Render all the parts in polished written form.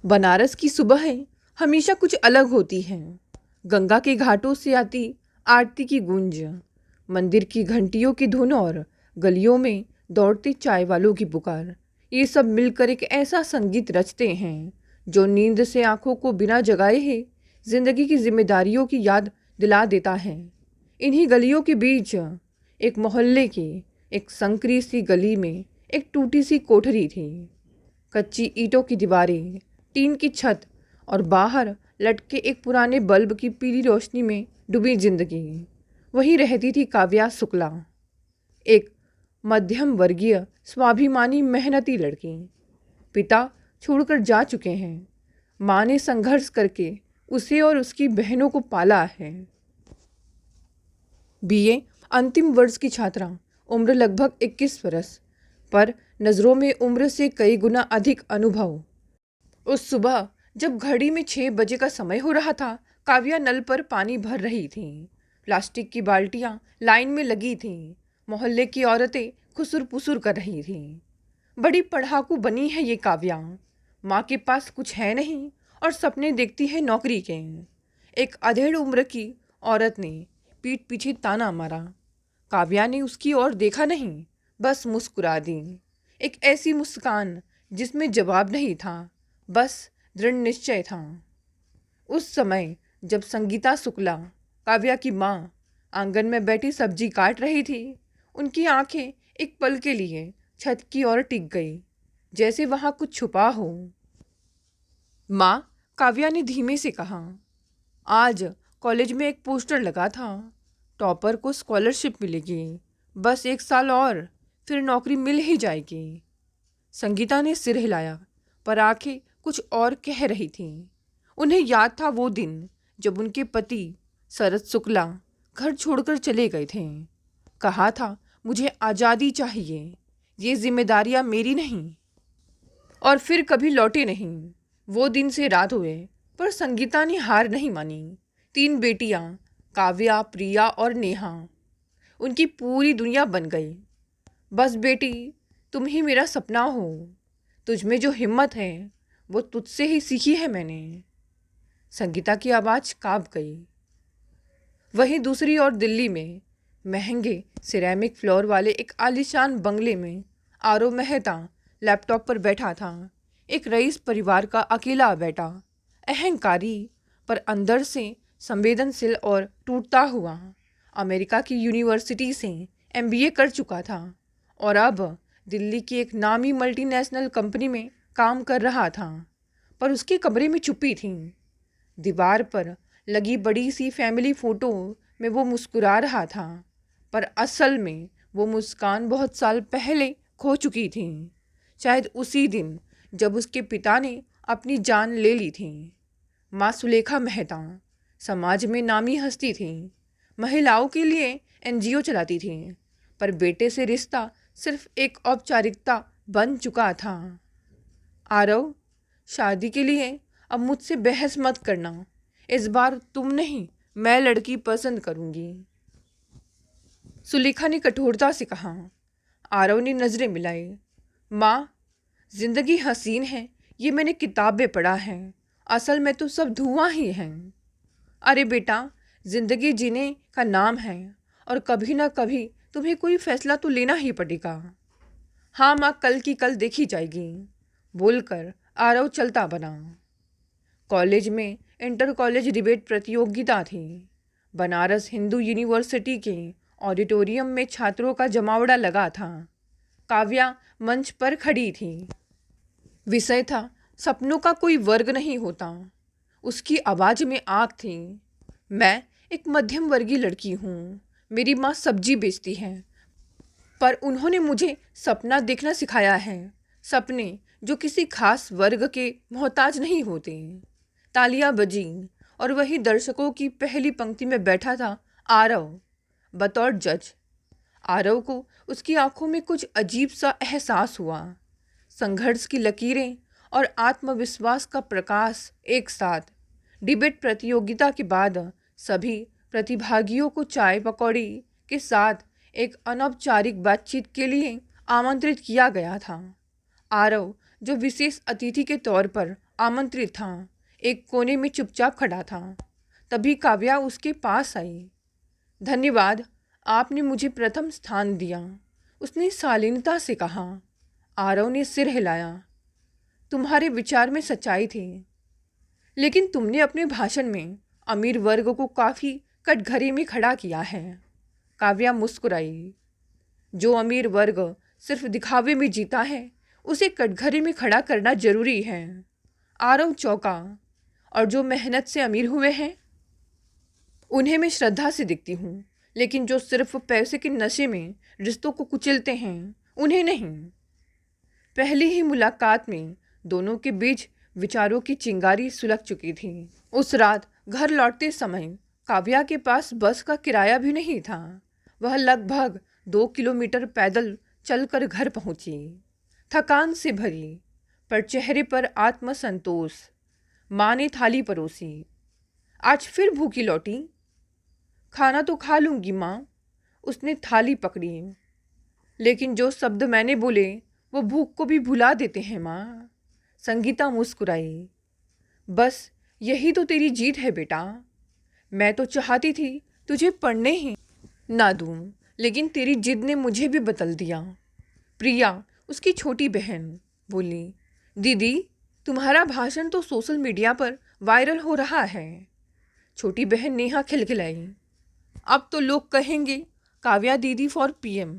बनारस की सुबहें हमेशा कुछ अलग होती हैं। गंगा के घाटों से आती आरती की गूंज, मंदिर की घंटियों की धुन और गलियों में दौड़ते चाय वालों की पुकार, ये सब मिलकर एक ऐसा संगीत रचते हैं जो नींद से आंखों को बिना जगाए ही जिंदगी की जिम्मेदारियों की याद दिला देता है। इन्हीं गलियों के बीच एक मोहल्ले की एक संकरी सी गली में एक टूटी सी कोठरी थी। कच्ची ईंटों की दीवारें, टीन की छत और बाहर लटके एक पुराने बल्ब की पीली रोशनी में डूबी जिंदगी। वहीं रहती थी काव्या शुक्ला, एक मध्यम वर्गीय स्वाभिमानी मेहनती लड़की। पिता छोड़कर जा चुके हैं, माँ ने संघर्ष करके उसे और उसकी बहनों को पाला है। बीए अंतिम वर्ष की छात्रा, उम्र लगभग 21 वर्ष, पर नज़रों में उम्र से कई गुना अधिक अनुभव। उस सुबह जब घड़ी में 6 बजे का समय हो रहा था, काव्या नल पर पानी भर रही थी। प्लास्टिक की बाल्टियां लाइन में लगी थीं। मोहल्ले की औरतें खुसुर पुसुर कर रही थीं। बड़ी पढ़ाकू बनी है ये काव्या। माँ के पास कुछ है नहीं और सपने देखती है नौकरी के। एक अधेड़ उम्र की औरत ने पीठ पीछे ताना मारा। काव्या ने उसकी ओर देखा नहीं, बस मुस्कुरा दी। एक ऐसी मुस्कान जिसमें जवाब नहीं था, बस दृढ़ निश्चय था। उस समय जब संगीता शुक्ला, काव्या की माँ, आंगन में बैठी सब्जी काट रही थी, उनकी आंखें एक पल के लिए छत की ओर टिक गई, जैसे वहां कुछ छुपा हो। माँ, काव्या ने धीमे से कहा, आज कॉलेज में एक पोस्टर लगा था, टॉपर को स्कॉलरशिप मिलेगी, बस 1 साल और फिर नौकरी मिल ही जाएगी। संगीता ने सिर हिलाया, पर आंखें कुछ और कह रही थीं। उन्हें याद था वो दिन जब उनके पति शरद शुक्ला घर छोड़कर चले गए थे। कहा था, मुझे आज़ादी चाहिए, ये जिम्मेदारियां मेरी नहीं। और फिर कभी लौटे नहीं। वो दिन से रात हुए, पर संगीता ने हार नहीं मानी। 3 बेटियां, काव्या, प्रिया और नेहा, उनकी पूरी दुनिया बन गई। बस बेटी, तुम ही मेरा सपना हो। तुझ में जो हिम्मत है वो तुझसे ही सीखी है मैंने। संगीता की आवाज़ कांप गई। वहीं दूसरी ओर दिल्ली में महंगे सिरेमिक फ्लोर वाले एक आलीशान बंगले में आरव मेहता लैपटॉप पर बैठा था। एक रईस परिवार का अकेला बेटा, अहंकारी पर अंदर से संवेदनशील और टूटता हुआ। अमेरिका की यूनिवर्सिटी से एमबीए कर चुका था और अब दिल्ली की एक नामी मल्टीनेशनल कंपनी में काम कर रहा था। पर उसके कमरे में चुप्पी थी। दीवार पर लगी बड़ी सी फैमिली फ़ोटो में वो मुस्कुरा रहा था, पर असल में वो मुस्कान बहुत साल पहले खो चुकी थी। शायद उसी दिन जब उसके पिता ने अपनी जान ले ली थी। माँ सुलेखा मेहता समाज में नामी हस्ती थी, महिलाओं के लिए एनजीओ चलाती थी, पर बेटे से रिश्ता सिर्फ एक औपचारिकता बन चुका था। आरव, शादी के लिए अब मुझसे बहस मत करना। इस बार तुम नहीं, मैं लड़की पसंद करूंगी, सुलेखा ने कठोरता से कहा। आरव ने नज़रें मिलाई। माँ, जिंदगी हसीन है, ये मैंने किताबें पढ़ा है, असल में तो सब धुआं ही है। अरे बेटा, जिंदगी जीने का नाम है और कभी ना कभी तुम्हें कोई फैसला तो लेना ही पड़ेगा। हाँ माँ, कल की कल देखी जाएगी, बोलकर आरव चलता बना। कॉलेज में इंटर कॉलेज डिबेट प्रतियोगिता थी। बनारस हिंदू यूनिवर्सिटी के ऑडिटोरियम में छात्रों का जमावड़ा लगा था। काव्या मंच पर खड़ी थी। विषय था, सपनों का कोई वर्ग नहीं होता। उसकी आवाज़ में आग थी। मैं एक मध्यम वर्गीय लड़की हूँ, मेरी माँ सब्जी बेचती है, पर उन्होंने मुझे सपना देखना सिखाया है। सपने जो किसी खास वर्ग के मोहताज नहीं होते। तालियां बजी और वही दर्शकों की पहली पंक्ति में बैठा था आरव, बतौर जज। आरव को उसकी आंखों में कुछ अजीब सा एहसास हुआ। संघर्ष की लकीरें और आत्मविश्वास का प्रकाश एक साथ। डिबेट प्रतियोगिता के बाद सभी प्रतिभागियों को चाय पकौड़ी के साथ एक अनौपचारिक बातचीत के लिए आमंत्रित किया गया था। आरव जो विशेष अतिथि के तौर पर आमंत्रित था, एक कोने में चुपचाप खड़ा था। तभी काव्या उसके पास आई। धन्यवाद, आपने मुझे प्रथम स्थान दिया, उसने शालीनता से कहा। आरव ने सिर हिलाया। तुम्हारे विचार में सच्चाई थी, लेकिन तुमने अपने भाषण में अमीर वर्ग को काफ़ी कटघरे में खड़ा किया है। काव्या मुस्कुराई। जो अमीर वर्ग सिर्फ दिखावे में जीता है, उसे कटघरे में खड़ा करना जरूरी है। आरव चौंका। और जो मेहनत से अमीर हुए हैं, उन्हें मैं श्रद्धा से दिखती हूँ, लेकिन जो सिर्फ पैसे के नशे में रिश्तों को कुचलते हैं, उन्हें नहीं। पहली ही मुलाकात में दोनों के बीच विचारों की चिंगारी सुलग चुकी थी। उस रात घर लौटते समय काव्या के पास बस का किराया भी नहीं था। वह लगभग 2 किलोमीटर पैदल चलकर घर पहुंची, थकान से भरी, पर चेहरे पर आत्मसंतोष। माँ ने थाली परोसी। आज फिर भूखी लौटी? खाना तो खा लूंगी माँ। उसने थाली पकड़ी। लेकिन जो शब्द मैंने बोले वो भूख को भी भुला देते हैं माँ। संगीता मुस्कुराई। बस यही तो तेरी जीत है बेटा। मैं तो चाहती थी तुझे पढ़ने ही ना दूँ, लेकिन तेरी जिद ने मुझे भी बदल दिया। प्रिया, उसकी छोटी बहन, बोली। दीदी, तुम्हारा भाषण तो सोशल मीडिया पर वायरल हो रहा है। छोटी बहन नेहा खिलखिलाई। अब तो लोग कहेंगे काव्या दीदी फॉर पीएम।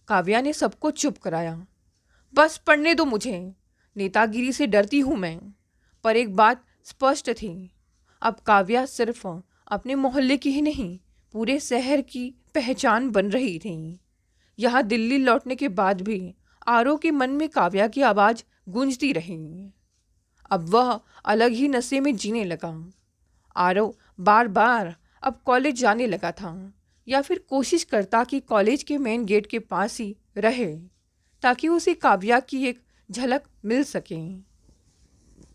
काव्या ने सबको चुप कराया। बस पढ़ने दो मुझे। नेतागिरी से डरती हूँ मैं। पर एक बात स्पष्ट थी, अब काव्या सिर्फ अपने मोहल्ले की ही नहीं, पूरे शहर की पहचान बन रही थी। यहाँ दिल्ली लौटने के बाद भी आरव के मन में काव्या की आवाज़ गूंजती रही। अब वह अलग ही नशे में जीने लगा। आरव बार बार अब कॉलेज जाने लगा था, या फिर कोशिश करता कि कॉलेज के मेन गेट के पास ही रहे, ताकि उसे काव्या की एक झलक मिल सके।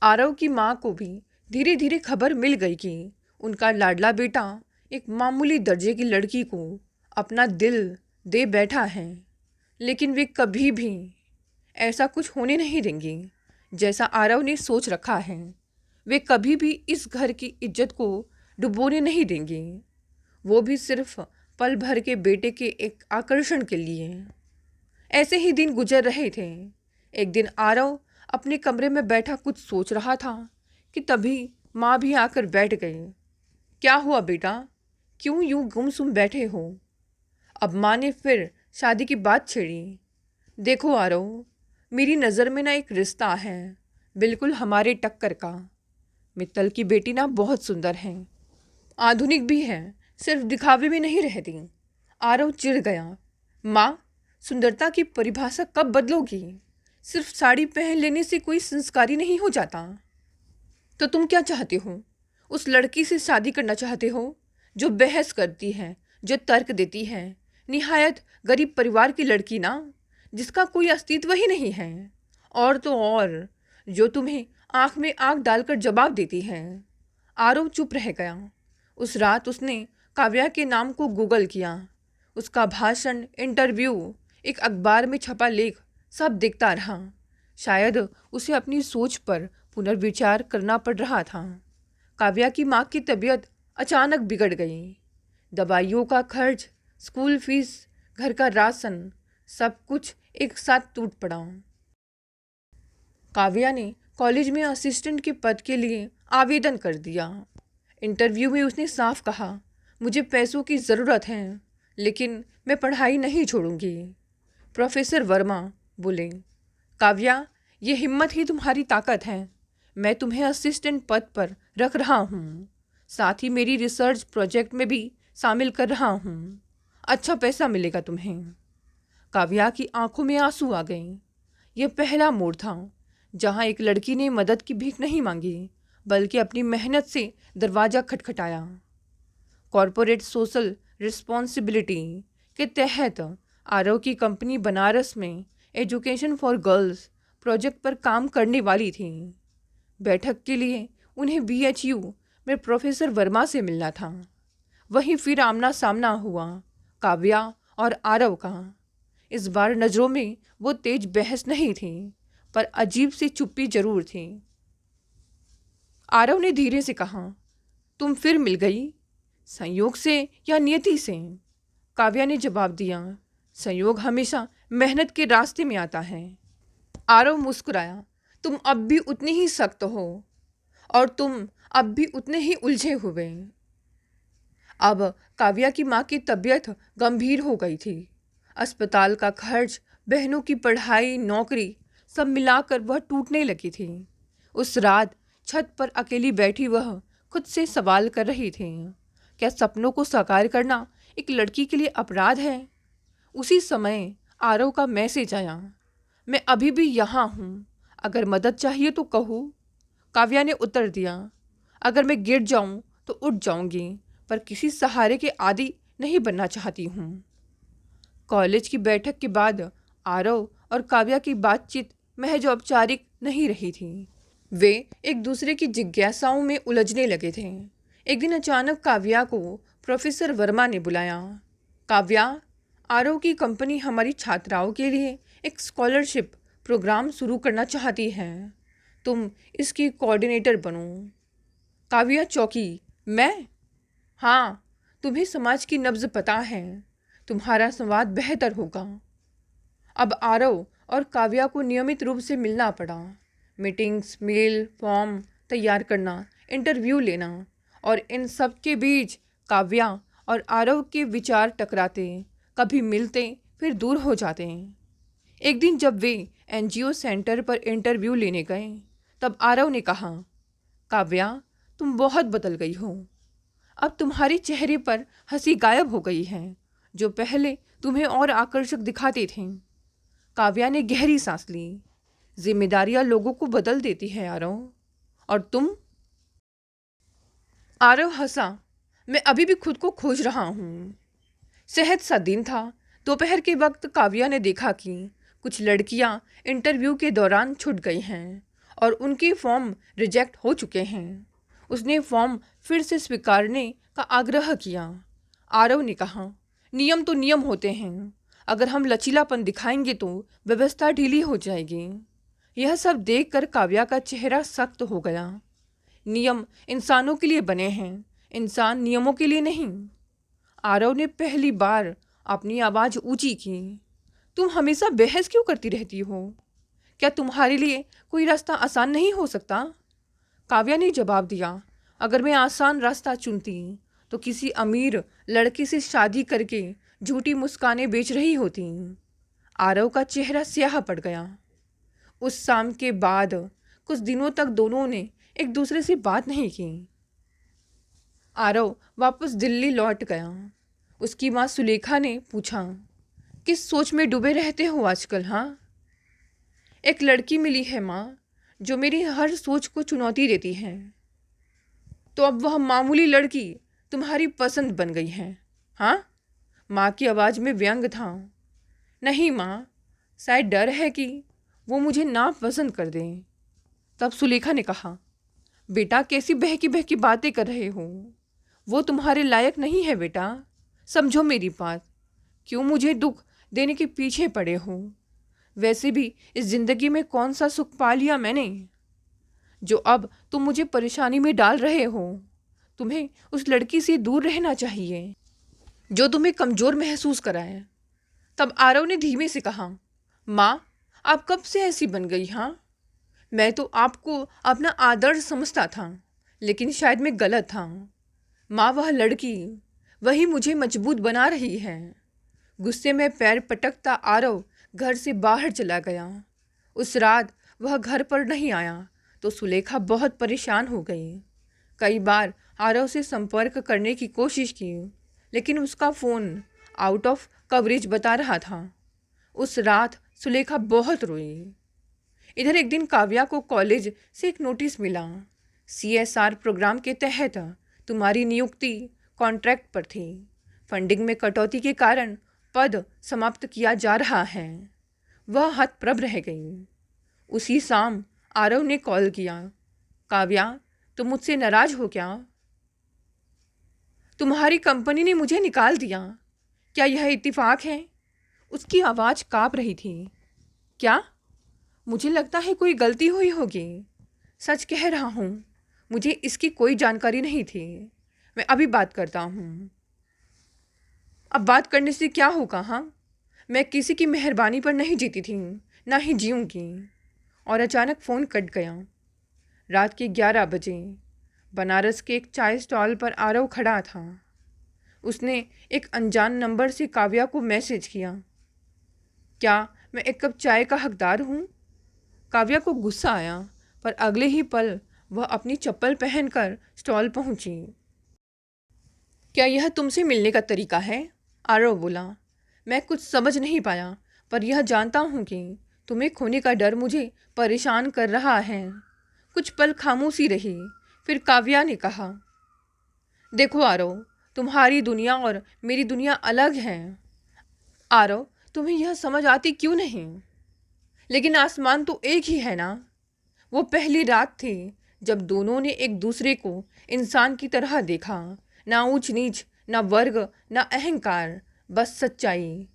आरव की माँ को भी धीरे धीरे खबर मिल गई कि उनका लाडला बेटा एक मामूली दर्जे की लड़की को अपना दिल दे बैठा है, लेकिन वे कभी भी ऐसा कुछ होने नहीं देंगी जैसा आरव ने सोच रखा है। वे कभी भी इस घर की इज्जत को डुबोने नहीं देंगे, वो भी सिर्फ पल भर के बेटे के एक आकर्षण के लिए। ऐसे ही दिन गुजर रहे थे। एक दिन आरव अपने कमरे में बैठा कुछ सोच रहा था कि तभी माँ भी आकर बैठ गई। क्या हुआ बेटा, क्यों यूं गुमसुम बैठे हो? अब माँ ने फिर शादी की बात छेड़ी। देखो आरव, मेरी नज़र में ना एक रिश्ता है, बिल्कुल हमारे टक्कर का। मित्तल की बेटी ना बहुत सुंदर है, आधुनिक भी है, सिर्फ दिखावे में नहीं रहती। आरव चिढ़ गया। माँ, सुंदरता की परिभाषा कब बदलोगी? सिर्फ साड़ी पहन लेने से कोई संस्कारी नहीं हो जाता। तो तुम क्या चाहते हो? उस लड़की से शादी करना चाहते हो जो बहस करती है, जो तर्क देती है, निहायत गरीब परिवार की लड़की ना, जिसका कोई अस्तित्व ही नहीं है। और तो और जो तुम्हें आंख में आंख डालकर जवाब देती है। आरव चुप रह गया। उस रात उसने काव्या के नाम को गूगल किया। उसका भाषण, इंटरव्यू, एक अखबार में छपा लेख, सब दिखता रहा। शायद उसे अपनी सोच पर पुनर्विचार करना पड़ रहा था। काव्या की माँ की तबीयत अचानक बिगड़ गई। दवाइयों का खर्च, स्कूल फीस, घर का राशन, सब कुछ एक साथ टूट पड़ा। काव्या ने कॉलेज में असिस्टेंट के पद के लिए आवेदन कर दिया। इंटरव्यू में उसने साफ कहा, मुझे पैसों की ज़रूरत है, लेकिन मैं पढ़ाई नहीं छोड़ूंगी। प्रोफेसर वर्मा बोले, काव्या, ये हिम्मत ही तुम्हारी ताकत है। मैं तुम्हें असिस्टेंट पद पर रख रहा हूँ, साथ ही मेरी रिसर्च प्रोजेक्ट में भी शामिल कर रहा हूँ। अच्छा पैसा मिलेगा तुम्हें। काव्या की आंखों में आंसू आ गए। यह पहला मोड़ था जहाँ एक लड़की ने मदद की भीख नहीं मांगी, बल्कि अपनी मेहनत से दरवाज़ा खटखटाया। कॉरपोरेट सोशल रिस्पॉन्सिबिलिटी के तहत आरव की कंपनी बनारस में एजुकेशन फॉर गर्ल्स प्रोजेक्ट पर काम करने वाली थी। बैठक के लिए उन्हें BHU में प्रोफेसर वर्मा से मिलना था। वहीं फिर आमना सामना हुआ काव्या और आरव का। इस बार नज़रों में वो तेज बहस नहीं थी, पर अजीब सी चुप्पी जरूर थी। आरव ने धीरे से कहा, तुम फिर मिल गई, संयोग से या नियति से? काव्या ने जवाब दिया, संयोग हमेशा मेहनत के रास्ते में आता है। आरव मुस्कुराया, तुम अब भी उतनी ही सख्त हो और तुम अब भी उतने ही उलझे हुए। अब काव्या की माँ की तबीयत गंभीर हो गई थी। अस्पताल का खर्च, बहनों की पढ़ाई, नौकरी, सब मिलाकर वह टूटने लगी थी। उस रात छत पर अकेली बैठी वह खुद से सवाल कर रही थी, क्या सपनों को साकार करना एक लड़की के लिए अपराध है? उसी समय आरव का मैसेज आया, मैं अभी भी यहाँ हूँ, अगर मदद चाहिए तो कहो। काव्या ने उत्तर दिया, अगर मैं गिर जाऊँ तो उठ जाऊँगी, पर किसी सहारे के आदी नहीं बनना चाहती हूँ। कॉलेज की बैठक के बाद आरव और काव्या की बातचीत महज औपचारिक नहीं रही थी। वे एक दूसरे की जिज्ञासाओं में उलझने लगे थे। एक दिन अचानक काव्या को प्रोफेसर वर्मा ने बुलाया। काव्या, आरव की कंपनी हमारी छात्राओं के लिए एक स्कॉलरशिप प्रोग्राम शुरू करना चाहती है, तुम इसकी कोऑर्डिनेटर बनो। काव्या चौंकी, मैं? हाँ, तुम्हें समाज की नब्ज पता है, तुम्हारा संवाद बेहतर होगा। अब आरव और काव्या को नियमित रूप से मिलना पड़ा। मीटिंग्स, मेल, फॉर्म तैयार करना, इंटरव्यू लेना, और इन सब के बीच काव्या और आरव के विचार टकराते, कभी मिलते फिर दूर हो जाते। एक दिन जब वे एनजीओ सेंटर पर इंटरव्यू लेने गए, तब आरव ने कहा, काव्या, तुम बहुत बदल गई हो। अब तुम्हारे चेहरे पर हंसी गायब हो गई है, जो पहले तुम्हें और आकर्षक दिखाती थी। काव्या ने गहरी सांस ली। जिम्मेदारियां लोगों को बदल देती है आरव, और तुम? आरव हंसा, मैं अभी भी खुद को खोज रहा हूँ। सेहत सा दिन था। दोपहर के वक्त काव्या ने देखा कि कुछ लड़कियां इंटरव्यू के दौरान छूट गई हैं और उनके फॉर्म रिजेक्ट हो चुके हैं। उसने फॉर्म फिर से स्वीकारने का आग्रह किया। आरव ने कहा, नियम तो नियम होते हैं, अगर हम लचीलापन दिखाएंगे तो व्यवस्था ढीली हो जाएगी। यह सब देखकर काव्या का चेहरा सख्त हो गया। नियम इंसानों के लिए बने हैं, इंसान नियमों के लिए नहीं। आरव ने पहली बार अपनी आवाज़ ऊंची की, तुम हमेशा बहस क्यों करती रहती हो? क्या तुम्हारे लिए कोई रास्ता आसान नहीं हो सकता? काव्या ने जवाब दिया, अगर मैं आसान रास्ता चुनती तो किसी अमीर लड़के से शादी करके झूठी मुस्कानें बेच रही होती। आरव का चेहरा स्याह पड़ गया। उस शाम के बाद कुछ दिनों तक दोनों ने एक दूसरे से बात नहीं की। आरव वापस दिल्ली लौट गया। उसकी माँ सुलेखा ने पूछा, किस सोच में डूबे रहते हो आजकल? हाँ, एक लड़की मिली है माँ, जो मेरी हर सोच को चुनौती देती है। तो अब वह मामूली लड़की तुम्हारी पसंद बन गई है? हाँ, माँ की आवाज़ में व्यंग था। नहीं माँ, शायद डर है कि वो मुझे ना पसंद कर दें। तब सुलेखा ने कहा, बेटा कैसी बहकी बहकी बातें कर रहे हो, वो तुम्हारे लायक नहीं है बेटा, समझो मेरी बात, क्यों मुझे दुख देने के पीछे पड़े हो? वैसे भी इस जिंदगी में कौन सा सुख पा लिया मैंने, जो अब तुम मुझे परेशानी में डाल रहे हो? तुम्हें उस लड़की से दूर रहना चाहिए जो तुम्हें कमज़ोर महसूस कराए। तब आरव ने धीमे से कहा, माँ, आप कब से ऐसी बन गई? हाँ, मैं तो आपको अपना आदर्श समझता था, लेकिन शायद मैं गलत था। माँ, वह लड़की वही मुझे मजबूत बना रही है। गुस्से में पैर पटकता आरव घर से बाहर चला गया। उस रात वह घर पर नहीं आया तो सुलेखा बहुत परेशान हो गई। कई बार आरव से संपर्क करने की कोशिश की, लेकिन उसका फ़ोन आउट ऑफ कवरेज बता रहा था। उस रात सुलेखा बहुत रोई। इधर एक दिन काव्या को कॉलेज से एक नोटिस मिला। CSR प्रोग्राम के तहत तुम्हारी नियुक्ति कॉन्ट्रैक्ट पर थी। फंडिंग में कटौती के कारण पद समाप्त किया जा रहा है। वह हतप्रभ रह गई। उसी शाम आरव ने कॉल किया, काव्या, तुम मुझसे नाराज हो क्या? तुम्हारी कंपनी ने मुझे निकाल दिया, क्या यह इत्तेफाक है? उसकी आवाज़ काँप रही थी। क्या? मुझे लगता है कोई गलती हुई होगी। सच कह रहा हूँ, मुझे इसकी कोई जानकारी नहीं थी। मैं अभी बात करता हूँ। अब बात करने से क्या होगा? हाँ, मैं किसी की मेहरबानी पर नहीं जीती थी, ना ही जीऊँगी। और अचानक फ़ोन कट गया। रात के 11 बजे बनारस के एक चाय स्टॉल पर आरव खड़ा था। उसने एक अनजान नंबर से काव्या को मैसेज किया। क्या मैं एक कप चाय का हकदार हूँ? काव्या को गुस्सा आया, पर अगले ही पल वह अपनी चप्पल पहनकर स्टॉल पहुंची। क्या यह तुमसे मिलने का तरीका है? आरव बोला। मैं कुछ समझ नहीं पाया, पर यह जानता हूँ कि तुम्हें खोने का डर मुझे परेशान कर रहा है। कुछ पल खामोशी रही, फिर काव्या ने कहा, देखो आरव, तुम्हारी दुनिया और मेरी दुनिया अलग है। आरव, तुम्हें यह समझ आती क्यों नहीं? लेकिन आसमान तो एक ही है ना। वो पहली रात थी जब दोनों ने एक दूसरे को इंसान की तरह देखा। ना ऊंच नीच, ना वर्ग, ना अहंकार, बस सच्चाई।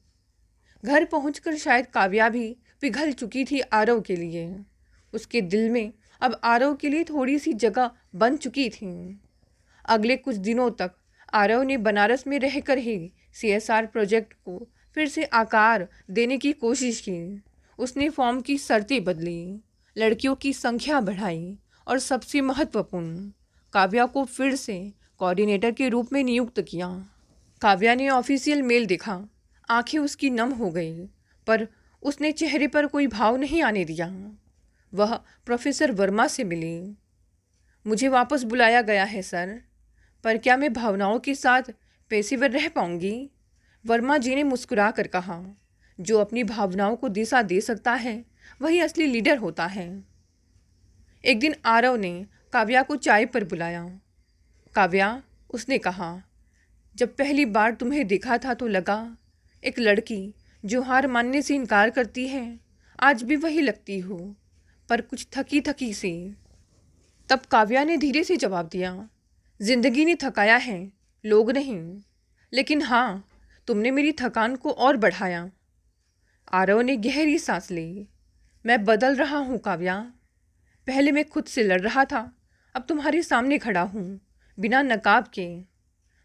घर पहुंचकर शायद काव्या भी पिघल चुकी थी आरव के लिए। उसके दिल में अब आरव के लिए थोड़ी सी जगह बन चुकी थी। अगले कुछ दिनों तक आरव ने बनारस में रहकर ही CSR प्रोजेक्ट को फिर से आकार देने की कोशिश की। उसने फॉर्म की शर्तें बदली, लड़कियों की संख्या बढ़ाई और सबसे महत्वपूर्ण, काव्या को फिर से कोऑर्डिनेटर के रूप में नियुक्त किया। काव्या ने ऑफिशियल मेल देखा, आंखें उसकी नम हो गई, पर उसने चेहरे पर कोई भाव नहीं आने दिया। वह प्रोफेसर वर्मा से मिली। मुझे वापस बुलाया गया है सर, पर क्या मैं भावनाओं के साथ पेशेवर रह पाऊंगी? वर्मा जी ने मुस्कुरा कर कहा, जो अपनी भावनाओं को दिशा दे सकता है वही असली लीडर होता है। एक दिन आरव ने काव्या को चाय पर बुलाया। काव्या, उसने कहा, जब पहली बार तुम्हें देखा था तो लगा एक लड़की जो हार मानने से इनकार करती है, आज भी वही लगती हो, पर कुछ थकी थकी सी। तब काव्या ने धीरे से जवाब दिया, जिंदगी ने थकाया है, लोग नहीं। लेकिन हाँ, तुमने मेरी थकान को और बढ़ाया। आरव ने गहरी सांस ली। मैं बदल रहा हूँ काव्या। पहले मैं खुद से लड़ रहा था, अब तुम्हारे सामने खड़ा हूँ, बिना नकाब के।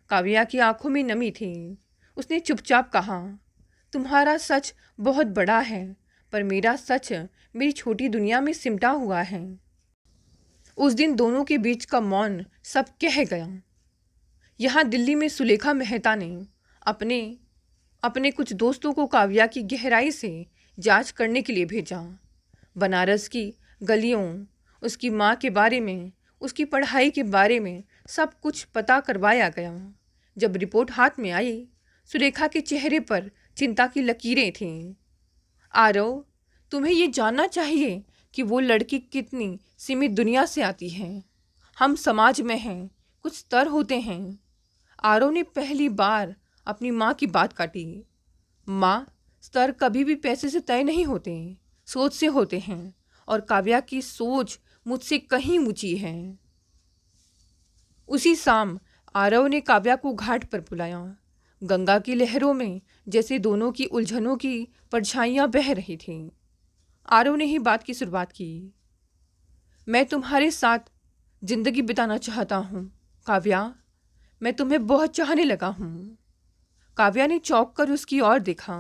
काव्या की आंखों में नमी थी। उसने चुपचाप कहा, तुम्हारा सच बहुत बड़ा है, पर मेरा सच मेरी छोटी दुनिया में सिमटा हुआ है। उस दिन दोनों के बीच का मौन सब कह गया। यहाँ दिल्ली में सुलेखा मेहता ने अपने कुछ दोस्तों को काव्या की गहराई से जांच करने के लिए भेजा। बनारस की गलियों, उसकी माँ के बारे में, उसकी पढ़ाई के बारे में सब कुछ पता करवाया गया। जब रिपोर्ट हाथ में आई, सुलेखा के चेहरे पर चिंता की लकीरें थीं। आरव, तुम्हें ये जानना चाहिए कि वो लड़की कितनी सीमित दुनिया से आती है। हम समाज में हैं, कुछ स्तर होते हैं। आरव ने पहली बार अपनी माँ की बात काटी। माँ, स्तर कभी भी पैसे से तय नहीं होते, सोच से होते हैं, और काव्या की सोच मुझसे कहीं ऊंची है। उसी शाम आरव ने काव्या को घाट पर बुलाया। गंगा की लहरों में जैसे दोनों की उलझनों की परछाइयाँ बह रही थीं। आरव ने ही बात की शुरुआत की। मैं तुम्हारे साथ जिंदगी बिताना चाहता हूँ काव्या, मैं तुम्हें बहुत चाहने लगा हूँ। काव्या ने चौंक कर उसकी ओर देखा।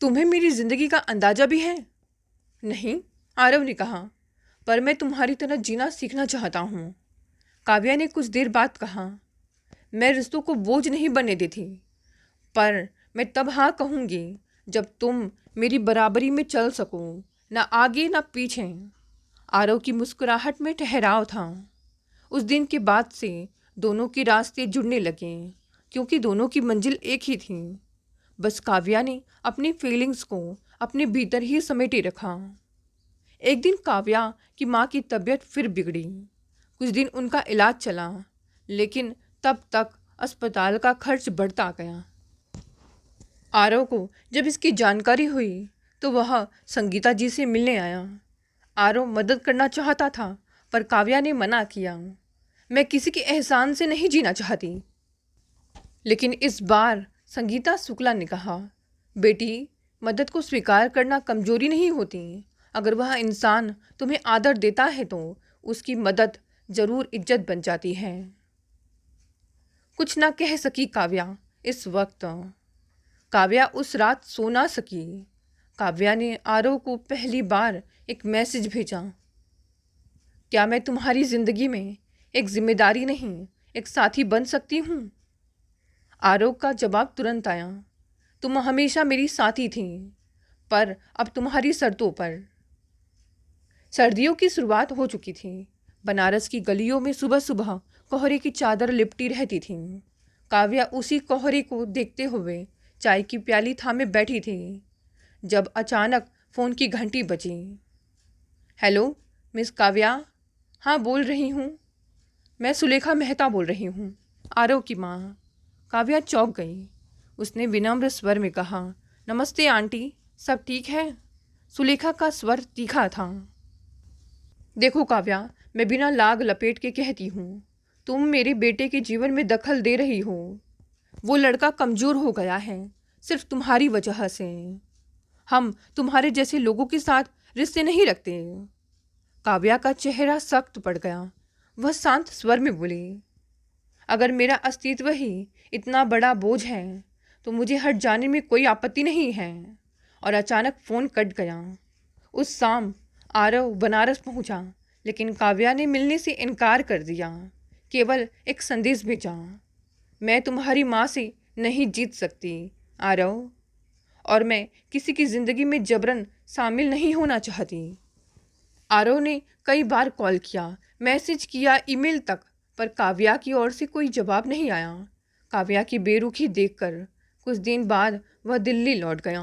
तुम्हें मेरी जिंदगी का अंदाजा भी है? नहीं, आरव ने कहा, पर मैं तुम्हारी तरह जीना सीखना चाहता हूँ। काव्या ने कुछ देर बाद कहा, मैं रिश्तों को बोझ नहीं बनने देती, पर मैं तब हाँ कहूँगी जब तुम मेरी बराबरी में चल सको, ना आगे ना पीछे। आरव की मुस्कुराहट में ठहराव था। उस दिन के बाद से दोनों के रास्ते जुड़ने लगे, क्योंकि दोनों की मंजिल एक ही थी। बस काव्या ने अपनी फीलिंग्स को अपने भीतर ही समेटे रखा। एक दिन काव्या की माँ की तबीयत फिर बिगड़ी। कुछ दिन उनका इलाज चला, लेकिन तब तक अस्पताल का खर्च बढ़ता गया। आरव को जब इसकी जानकारी हुई तो वह संगीता जी से मिलने आया। आरव मदद करना चाहता था, पर काव्या ने मना किया। मैं किसी के एहसान से नहीं जीना चाहती। लेकिन इस बार संगीता शुक्ला ने कहा, बेटी, मदद को स्वीकार करना कमजोरी नहीं होती। अगर वह इंसान तुम्हें आदर देता है तो उसकी मदद जरूर इज्जत बन जाती है। कुछ ना कह सकी काव्या इस वक्त। काव्या उस रात सो ना सकी। काव्या ने आरव को पहली बार एक मैसेज भेजा, क्या मैं तुम्हारी जिंदगी में एक जिम्मेदारी नहीं एक साथी बन सकती हूँ? आरव का जवाब तुरंत आया, तुम हमेशा मेरी साथी थी, पर अब तुम्हारी शर्तों पर। सर्दियों की शुरुआत हो चुकी थी। बनारस की गलियों में सुबह सुबह कोहरे की चादर लिपटी रहती थी। काव्या उसी कोहरे को देखते हुए चाय की प्याली थामे बैठी थी जब अचानक फ़ोन की घंटी बजी। Hello miss Kavya. हाँ बोल रही हूँ, मैं सुलेखा मेहता बोल रही हूँ, आरव की माँ। काव्या चौंक गई। उसने विनम्र स्वर में कहा, नमस्ते आंटी, सब ठीक है? सुलेखा का स्वर तीखा था। देखो काव्या, मैं बिना लाग लपेट के कहती हूँ, तुम मेरे बेटे के जीवन में दखल दे रही हो। वो लड़का कमज़ोर हो गया है सिर्फ तुम्हारी वजह से। हम तुम्हारे जैसे लोगों के साथ रिश्ते नहीं रखते। काव्या का चेहरा सख्त पड़ गया। वह शांत स्वर में बोली, अगर मेरा अस्तित्व ही इतना बड़ा बोझ है तो मुझे हट जाने में कोई आपत्ति नहीं है। और अचानक फ़ोन कट गया। उस शाम आरव बनारस पहुंचा, लेकिन काव्या ने मिलने से इनकार कर दिया। केवल एक संदेश भेजा, मैं तुम्हारी माँ से नहीं जीत सकती आरव, और मैं किसी की ज़िंदगी में जबरन शामिल नहीं होना चाहती। आरव ने कई बार कॉल किया, मैसेज किया, ईमेल तक, पर काव्या की ओर से कोई जवाब नहीं आया। काव्या की बेरुखी देखकर कुछ दिन बाद वह दिल्ली लौट गया।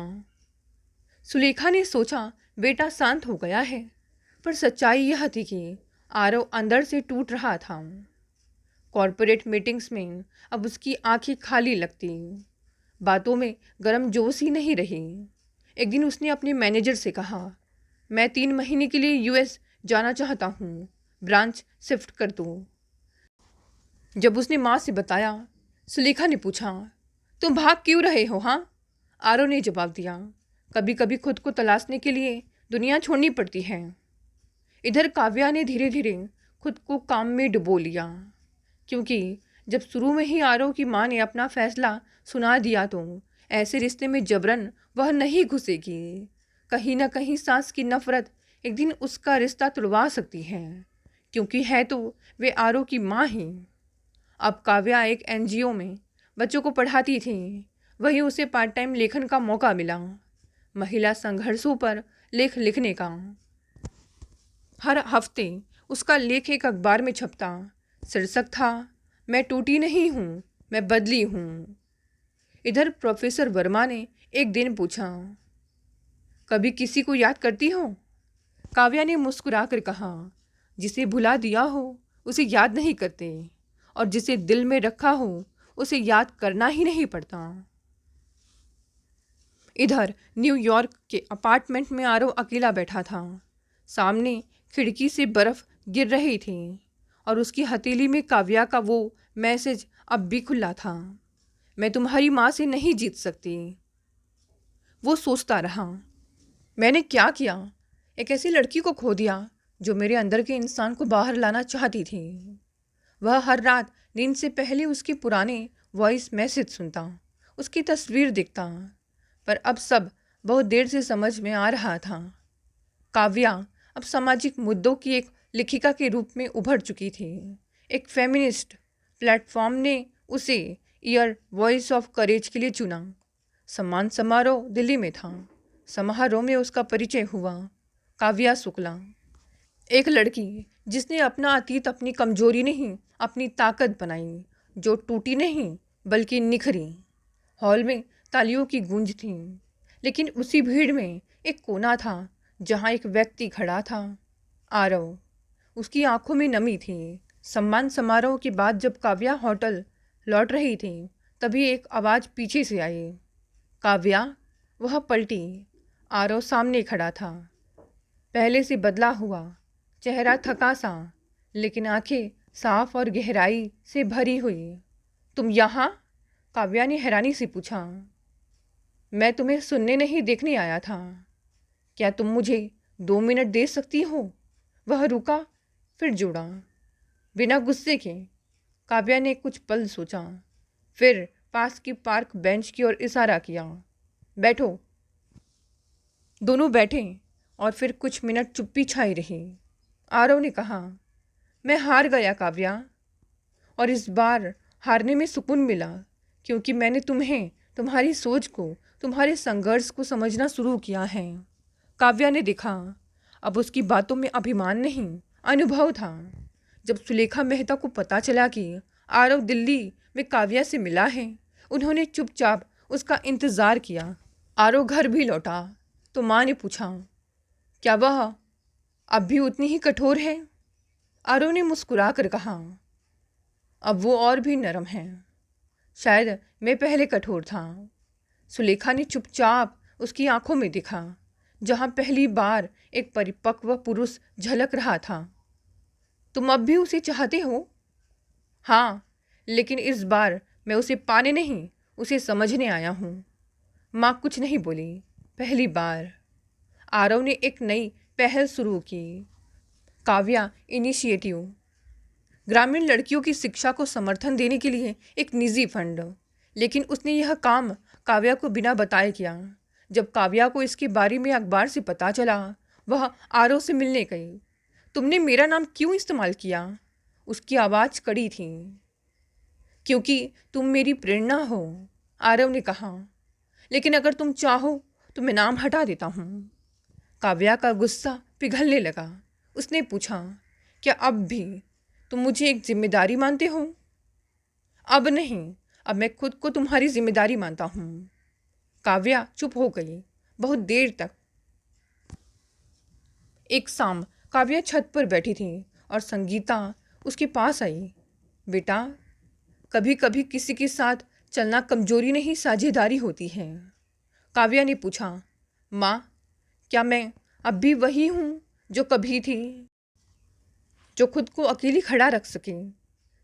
सुलेखा ने सोचा बेटा शांत हो गया है, पर सच्चाई यह थी कि आरव अंदर से टूट रहा था। कॉरपोरेट मीटिंग्स में अब उसकी आंखें खाली लगती, बातों में गर्मजोशी ही नहीं रही। एक दिन उसने अपने मैनेजर से कहा, मैं 3 महीने के लिए यूएस जाना चाहता हूँ, ब्रांच शिफ्ट कर दो। जब उसने माँ से बताया, सुलेखा ने पूछा, तुम भाग क्यों रहे हो? हाँ, आरव ने जवाब दिया, कभी कभी खुद को तलाशने के लिए दुनिया छोड़नी पड़ती है। इधर काव्या ने धीरे धीरे खुद को काम में डुबो लिया, क्योंकि जब शुरू में ही आरव की माँ ने अपना फैसला सुना दिया तो ऐसे रिश्ते में जबरन वह नहीं घुसेगी। कहीं ना कहीं सास की नफरत एक दिन उसका रिश्ता तुड़वा सकती है, क्योंकि है तो वे आरव की माँ ही। अब काव्या एक एनजीओ में बच्चों को पढ़ाती थी, वहीं उसे पार्ट टाइम लेखन का मौका मिला, महिला संघर्षों पर लेख लिखने का। हर हफ्ते उसका लेख एक अखबार में छपता। शीर्षक था, मैं टूटी नहीं हूँ, मैं बदली हूँ। इधर प्रोफेसर वर्मा ने एक दिन पूछा, कभी किसी को याद करती हो? काव्या ने मुस्कुराकर कहा, जिसे भुला दिया हो उसे याद नहीं करते, और जिसे दिल में रखा हो उसे याद करना ही नहीं पड़ता। इधर न्यूयॉर्क के अपार्टमेंट में आरव अकेला बैठा था। सामने खिड़की से बर्फ गिर रही थी और उसकी हथेली में काव्या का वो मैसेज अब भी खुला था, मैं तुम्हारी माँ से नहीं जीत सकती। वो सोचता रहा, मैंने क्या किया? एक ऐसी लड़की को खो दिया जो मेरे अंदर के इंसान को बाहर लाना चाहती थी। वह हर रात नींद से पहले उसके पुराने वॉइस मैसेज सुनता, उसकी तस्वीर देखता, पर अब सब बहुत देर से समझ में आ रहा था। काव्या अब सामाजिक मुद्दों की एक लेखिका के रूप में उभर चुकी थी। एक फेमिनिस्ट प्लेटफॉर्म ने उसे ईयर वॉइस ऑफ करेज के लिए चुना। सम्मान समारोह दिल्ली में था। समारोह में उसका परिचय हुआ, काव्या शुक्ला, एक लड़की जिसने अपना अतीत अपनी कमजोरी नहीं अपनी ताकत बनाई, जो टूटी नहीं बल्कि निखरी। हॉल में तालियों की गूंज थी, लेकिन उसी भीड़ में एक कोना था जहां एक व्यक्ति खड़ा था, आरव। उसकी आंखों में नमी थी। सम्मान समारोह के बाद जब काव्या होटल लौट रही थी, तभी एक आवाज़ पीछे से आई, काव्या। वह पलटी। आरव सामने खड़ा था, पहले से बदला हुआ, चेहरा थका सा, लेकिन आंखें साफ और गहराई से भरी हुई। तुम यहाँ? काव्या ने हैरानी से पूछा। मैं तुम्हें सुनने नहीं देखने आया था। क्या तुम मुझे 2 मिनट दे सकती हो? वह रुका, फिर जुड़ा। बिना गुस्से के। काव्या ने कुछ पल सोचा, फिर पास की पार्क बेंच की ओर इशारा किया। बैठो। दोनों बैठे और फिर कुछ मिनट चुप्पी छाई रही। आरव ने कहा, मैं हार गया काव्या, और इस बार हारने में सुकून मिला, क्योंकि मैंने तुम्हें, तुम्हारी सोच को, तुम्हारे संघर्ष को समझना शुरू किया है। काव्या ने देखा, अब उसकी बातों में अभिमान नहीं, अनुभव था। जब सुलेखा मेहता को पता चला कि आरव दिल्ली में काव्या से मिला है, उन्होंने चुपचाप उसका इंतज़ार किया। आरव घर भी लौटा तो माँ ने पूछा, क्या वह अब भी उतनी ही कठोर है? आरव ने मुस्कुरा कर कहा, अब वो और भी नरम है। शायद मैं पहले कठोर था। सुलेखा ने चुपचाप उसकी आंखों में देखा, जहां पहली बार एक परिपक्व पुरुष झलक रहा था। तुम अब भी उसे चाहते हो? हाँ, लेकिन इस बार मैं उसे पाने नहीं, उसे समझने आया हूँ। माँ कुछ नहीं बोली। पहली बार आरव ने एक नई पहल शुरू की, काव्या इनिशिएटिव। ग्रामीण लड़कियों की शिक्षा को समर्थन देने के लिए एक निजी फंड। लेकिन उसने यह काम काव्या को बिना बताए किया। जब काव्या को इसके बारे में अखबार से पता चला, वह आरव से मिलने गई। तुमने मेरा नाम क्यों इस्तेमाल किया? उसकी आवाज़ कड़ी थी। क्योंकि तुम मेरी प्रेरणा हो, आरव ने कहा। लेकिन अगर तुम चाहो तो मैं नाम हटा देता हूँ। काव्या का गुस्सा पिघलने लगा। उसने पूछा, क्या अब भी तुम मुझे एक जिम्मेदारी मानते हो? अब नहीं, अब मैं खुद को तुम्हारी जिम्मेदारी मानता हूँ। काव्या चुप हो गई बहुत देर तक। एक शाम काव्या छत पर बैठी थी और संगीता उसके पास आई। बेटा, कभी कभी किसी के साथ चलना कमजोरी नहीं, साझेदारी होती है। काव्या ने पूछा, माँ, क्या मैं अब भी वही हूँ जो कभी थी, जो खुद को अकेली खड़ा रख सके?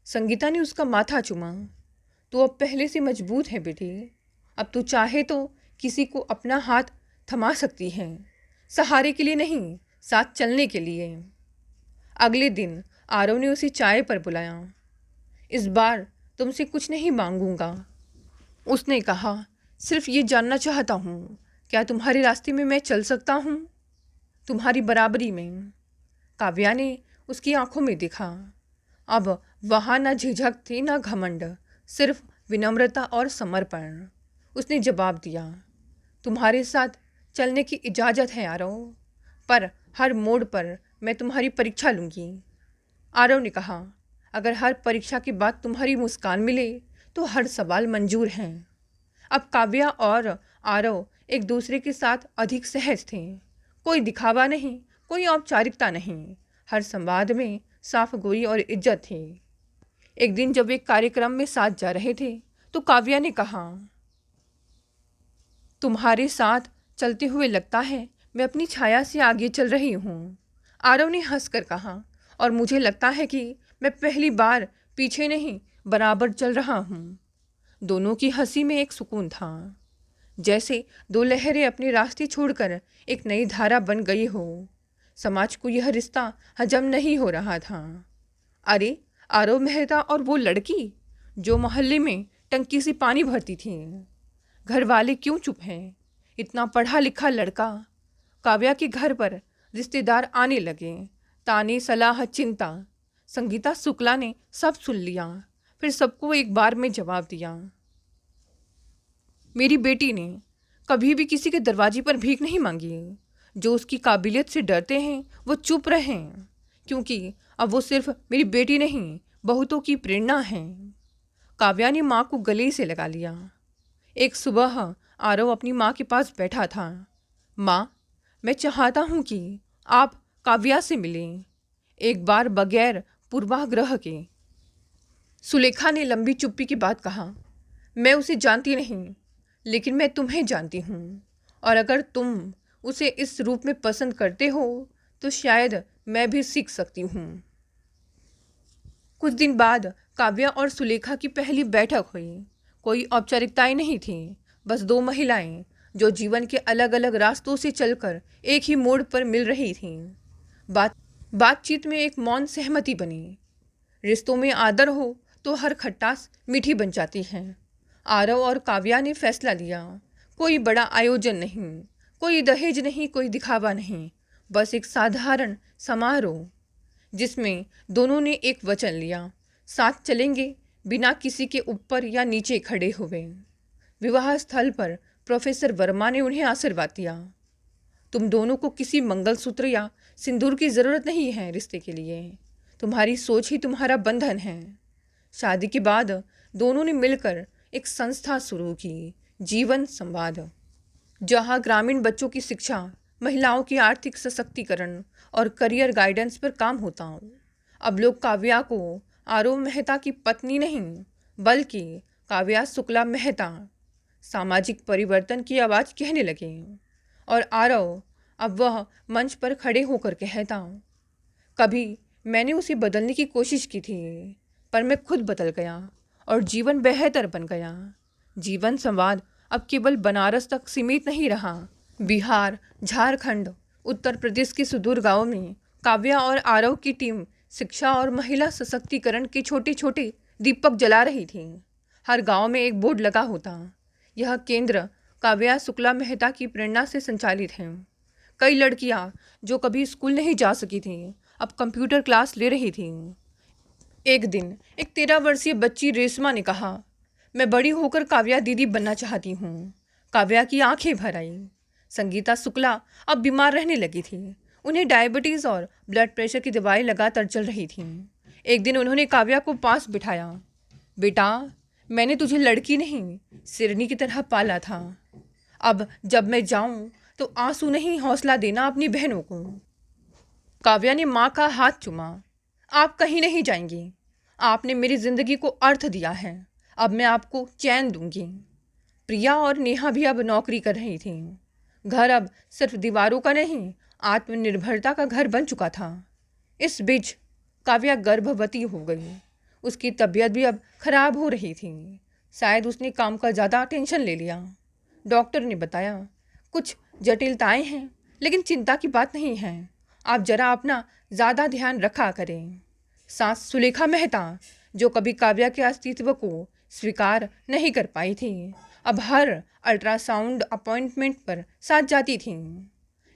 संगीता ने उसका माथा चूमा। तू अब पहले से मजबूत है बेटी। अब तू चाहे तो किसी को अपना हाथ थमा सकती है, सहारे के लिए नहीं, साथ चलने के लिए। अगले दिन आरव ने उसे चाय पर बुलाया। इस बार तुमसे कुछ नहीं मांगूंगा, उसने कहा। सिर्फ ये जानना चाहता हूँ, क्या तुम्हारे रास्ते में मैं चल सकता हूँ, तुम्हारी बराबरी में? काव्या ने उसकी आंखों में देखा। अब वहाँ न झिझक थी न घमंड, सिर्फ विनम्रता और समर्पण। उसने जवाब दिया, तुम्हारे साथ चलने की इजाज़त है आरव, पर हर मोड़ पर मैं तुम्हारी परीक्षा लूँगी। आरव ने कहा, अगर हर परीक्षा के बाद तुम्हारी मुस्कान मिले तो हर सवाल मंजूर हैं। अब काव्या और आरव एक दूसरे के साथ अधिक सहज थे। कोई दिखावा नहीं, कोई औपचारिकता नहीं। हर संवाद में साफ गोई और इज्जत थी। एक दिन जब वे कार्यक्रम में साथ जा रहे थे तो काव्या ने कहा, तुम्हारे साथ चलते हुए लगता है मैं अपनी छाया से आगे चल रही हूँ। आरव ने हंसकर कहा, और मुझे लगता है कि मैं पहली बार पीछे नहीं, बराबर चल रहा हूँ। दोनों की हंसी में एक सुकून था, जैसे दो लहरें अपने रास्ते छोड़कर एक नई धारा बन गई हो। समाज को यह रिश्ता हजम नहीं हो रहा था। अरे, आरव मेहता और वो लड़की जो मोहल्ले में टंकी से पानी भरती थी, घर वाले क्यों चुप हैं? इतना पढ़ा लिखा लड़का। काव्या के घर पर रिश्तेदार आने लगे, ताने, सलाह, चिंता। संगीता शुक्ला ने सब सुन लिया, फिर सबको एक बार में जवाब दिया। मेरी बेटी ने कभी भी किसी के दरवाजे पर भीख नहीं मांगी। जो उसकी काबिलियत से डरते हैं वो चुप रहें, क्योंकि अब वो सिर्फ मेरी बेटी नहीं, बहुतों की प्रेरणा है। काव्या ने माँ को गले से लगा लिया। एक सुबह आरव अपनी माँ के पास बैठा था। माँ, मैं चाहता हूँ कि आप काव्या से मिलें, एक बार बगैर पूर्वाग्रह के। सुलेखा ने लंबी चुप्पी के बाद कहा, मैं उसे जानती नहीं, लेकिन मैं तुम्हें जानती हूँ, और अगर तुम उसे इस रूप में पसंद करते हो तो शायद मैं भी सीख सकती हूँ। कुछ दिन बाद काव्या और सुलेखा की पहली बैठक हुई। कोई औपचारिकताएं नहीं थी, बस दो महिलाएं जो जीवन के अलग अलग रास्तों से चलकर एक ही मोड़ पर मिल रही थीं। बातचीत में एक मौन सहमति बनी। रिश्तों में आदर हो तो हर खटास मीठी बन जाती है। आरव और काव्या ने फैसला लिया, कोई बड़ा आयोजन नहीं, कोई दहेज नहीं, कोई दिखावा नहीं, बस एक साधारण समारोह जिसमें दोनों ने एक वचन लिया, साथ चलेंगे बिना किसी के ऊपर या नीचे खड़े हुए। विवाह स्थल पर प्रोफेसर वर्मा ने उन्हें आशीर्वाद दिया। तुम दोनों को किसी मंगलसूत्र या सिंदूर की ज़रूरत नहीं है रिश्ते के लिए, तुम्हारी सोच ही तुम्हारा बंधन है। शादी के बाद दोनों ने मिलकर एक संस्था शुरू की, जीवन संवाद, जहां ग्रामीण बच्चों की शिक्षा, महिलाओं की आर्थिक सशक्तिकरण और करियर गाइडेंस पर काम होता हूँ। अब लोग काव्या को आरव मेहता की पत्नी नहीं, बल्कि काव्या शुक्ला मेहता सामाजिक परिवर्तन की आवाज़ कहने लगे। और आरव अब वह मंच पर खड़े होकर कहता, कभी मैंने उसे बदलने की कोशिश की थी, पर मैं खुद बदल गया और जीवन बेहतर बन गया। जीवन संवाद अब केवल बनारस तक सीमित नहीं रहा। बिहार, झारखंड, उत्तर प्रदेश के सुदूर गांवों में काव्या और आरव की टीम शिक्षा और महिला सशक्तिकरण के छोटे छोटे दीपक जला रही थी। हर गांव में एक बोर्ड लगा होता, यह केंद्र काव्या शुक्ला मेहता की प्रेरणा से संचालित है। कई लड़कियां जो कभी स्कूल नहीं जा सकी थीं, अब कंप्यूटर क्लास ले रही थीं। एक दिन एक 13 वर्षीय बच्ची रेशमा ने कहा, मैं बड़ी होकर काव्या दीदी बनना चाहती हूँ। काव्या की आंखें भर आई। संगीता शुक्ला अब बीमार रहने लगी थी। उन्हें डायबिटीज़ और ब्लड प्रेशर की दवाई लगातार चल रही थी। एक दिन उन्होंने काव्या को पास बिठाया, बेटा, मैंने तुझे लड़की नहीं, सिरनी की तरह पाला था। अब जब मैं जाऊं तो आंसू नहीं, हौसला देना अपनी बहनों को। काव्या ने माँ का हाथ चूमा। आप कहीं नहीं जाएंगी, आपने मेरी जिंदगी को अर्थ दिया है, अब मैं आपको चैन दूंगी। प्रिया और नेहा भी अब नौकरी कर रही थी। घर अब सिर्फ दीवारों का नहीं, आत्मनिर्भरता का घर बन चुका था। इस बीच काव्या गर्भवती हो गई। उसकी तबीयत भी अब खराब हो रही थी। शायद उसने काम का ज़्यादा टेंशन ले लिया। डॉक्टर ने बताया, कुछ जटिलताएं हैं, लेकिन चिंता की बात नहीं है, आप जरा अपना ज़्यादा ध्यान रखा करें। सास सुलेखा मेहता, जो कभी काव्या के अस्तित्व को स्वीकार नहीं कर पाई थी, अब हर अल्ट्रासाउंड अपॉइंटमेंट पर साथ जाती थी।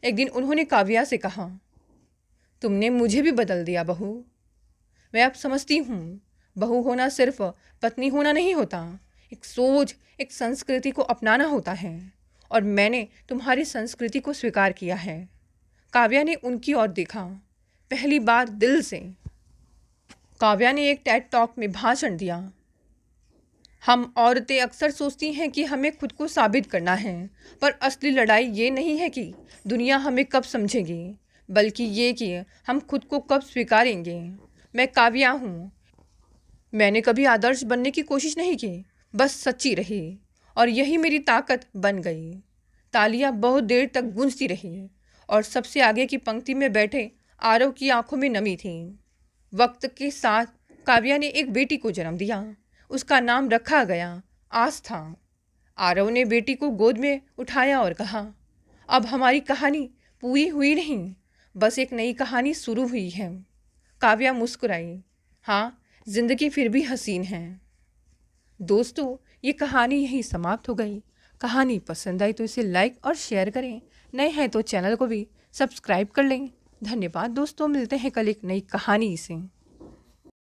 एक दिन उन्होंने काव्या से कहा, तुमने मुझे भी बदल दिया बहू। मैं अब समझती हूँ, बहू होना सिर्फ पत्नी होना नहीं होता, एक सोच, एक संस्कृति को अपनाना होता है, और मैंने तुम्हारी संस्कृति को स्वीकार किया है। काव्या ने उनकी ओर देखा, पहली बार दिल से। काव्या ने एक टेड टॉक में भाषण दिया, हम औरतें अक्सर सोचती हैं कि हमें खुद को साबित करना है, पर असली लड़ाई ये नहीं है कि दुनिया हमें कब समझेगी, बल्कि ये कि हम खुद को कब स्वीकारेंगे। मैं काव्या हूँ। मैंने कभी आदर्श बनने की कोशिश नहीं की, बस सच्ची रही, और यही मेरी ताकत बन गई। तालियां बहुत देर तक गूंजती रही, और सबसे आगे की पंक्ति में बैठे आरव की आंखों में नमी थी। वक्त के साथ काव्या ने एक बेटी को जन्म दिया। उसका नाम रखा गया आस्था। आरव ने बेटी को गोद में उठाया और कहा, अब हमारी कहानी पूरी हुई नहीं, बस एक नई कहानी शुरू हुई है। काव्या मुस्कुराई, हाँ, जिंदगी फिर भी हसीन है। दोस्तों, ये कहानी यहीं समाप्त हो गई। कहानी पसंद आई तो इसे लाइक और शेयर करें। नए हैं तो चैनल को भी सब्सक्राइब कर लें। धन्यवाद दोस्तों, मिलते हैं कल एक नई कहानी से।